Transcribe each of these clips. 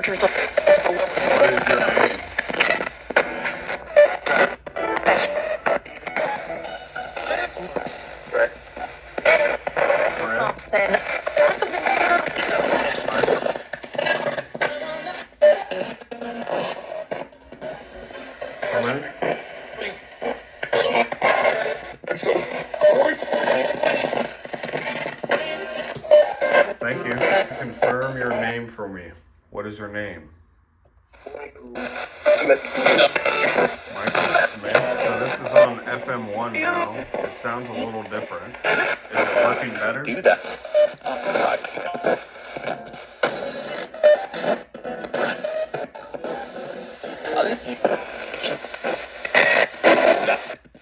What is your name? Right. Fred? How many? Thank you. Confirm your name for me. What is your name? Michael Smith. So this is on FM1 now. It sounds a little different. Is it working better? Do that.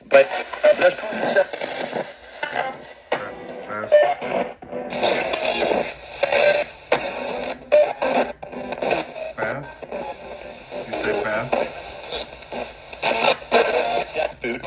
But that's Fast? You say fast? food.